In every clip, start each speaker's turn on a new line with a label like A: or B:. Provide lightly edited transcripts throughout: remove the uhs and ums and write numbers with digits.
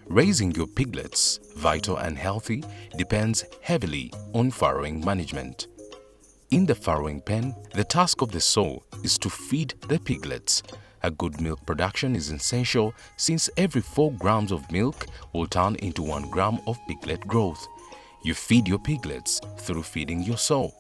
A: Raising your piglets vital and healthy depends heavily on farrowing management. In the farrowing pen, the task of the sow is to feed the piglets. A good milk production is essential since every 4 grams of milk will turn into 1 gram of piglet growth. You feed your piglets through feeding your sow.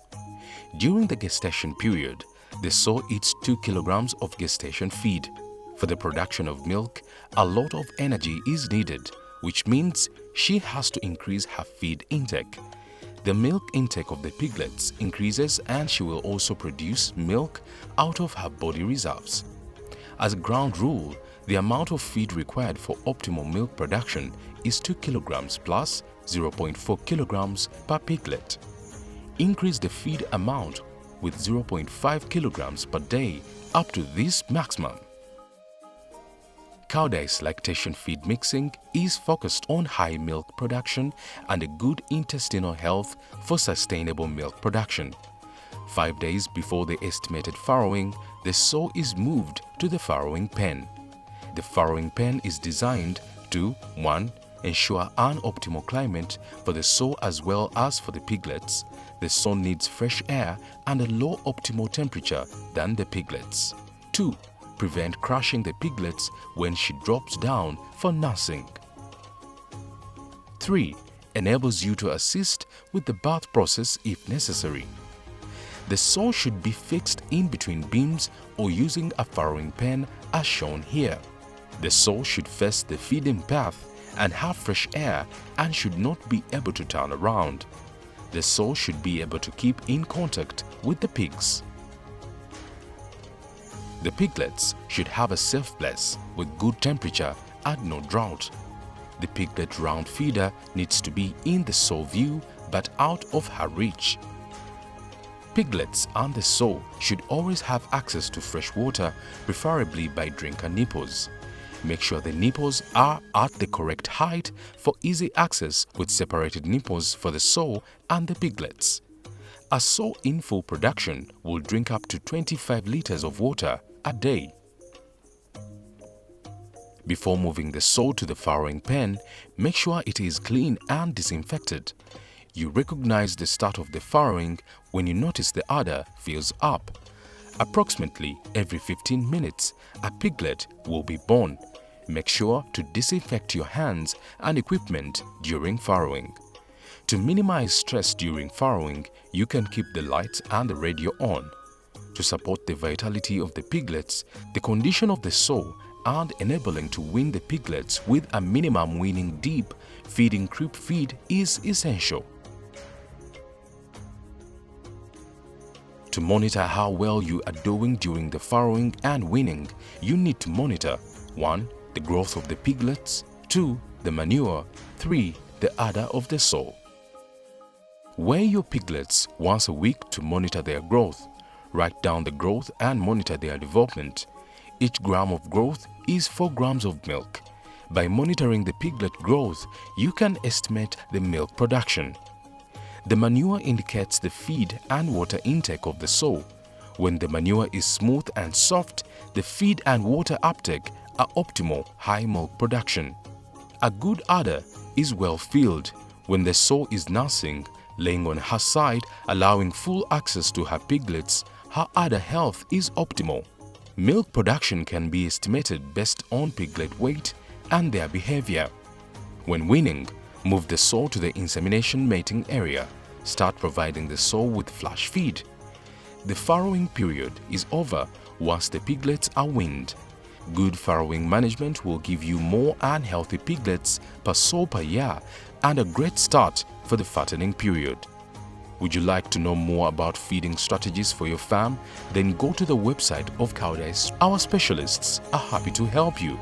A: During the gestation period, the sow eats 2 kilograms of gestation feed. For the production of milk, a lot of energy is needed, which means she has to increase her feed intake. The milk intake of the piglets increases and she will also produce milk out of her body reserves. As a ground rule, the amount of feed required for optimal milk production is 2 kilograms plus 0.4 kilograms per piglet. Increase the feed amount with 0.5 kilograms per day up to this maximum. Koudijs lactation feed mixing is focused on high milk production and a good intestinal health for sustainable milk production. 5 days before the estimated farrowing, the sow is moved to the farrowing pen. The farrowing pen is designed to 1. Ensure an optimal climate for the sow as well as for the piglets. The sow needs fresh air and a low optimal temperature than the piglets. 2. Prevent crushing the piglets when she drops down for nursing. 3. Enables you to assist with the birth process if necessary. The sow should be fixed in between beams or using a farrowing pen as shown here. The sow should face the feeding path and have fresh air and should not be able to turn around. The sow should be able to keep in contact with the pigs. The piglets should have a safe place with good temperature and no drought. The piglet round feeder needs to be in the sow view but out of her reach. Piglets and the sow should always have access to fresh water, preferably by drinker nipples. Make sure the nipples are at the correct height for easy access with separated nipples for the sow and the piglets. A sow in full production will drink up to 25 liters of water a day. Before moving the sow to the farrowing pen, make sure it is clean and disinfected. You recognize the start of the farrowing when you notice the udder fills up. Approximately every 15 minutes, a piglet will be born. Make sure to disinfect your hands and equipment during farrowing. To minimize stress during farrowing, you can keep the lights and the radio on. To support the vitality of the piglets, the condition of the sow, and enabling to wean the piglets with a minimum weaning deep feeding crib feed is essential. To monitor how well you are doing during the farrowing and weaning, you need to monitor 1. The growth of the piglets, 2. The manure, 3. The udder of the sow. Weigh your piglets once a week to monitor their growth. Write down the growth and monitor their development. Each gram of growth is 4 grams of milk. By monitoring the piglet growth, you can estimate the milk production. The manure indicates the feed and water intake of the sow. When the manure is smooth and soft, the feed and water uptake are optimal high milk production. A good udder is well filled. When the sow is nursing, laying on her side, allowing full access to her piglets, her udder health is optimal. Milk production can be estimated based on piglet weight and their behavior. When weaning, move the sow to the insemination mating area. Start providing the sow with flash feed. The farrowing period is over once the piglets are weaned. Good farrowing management will give you more and healthy piglets per sow per year and a great start for the fattening period. Would you like to know more about feeding strategies for your farm? Then go to the website of Koudijs. Our specialists are happy to help you.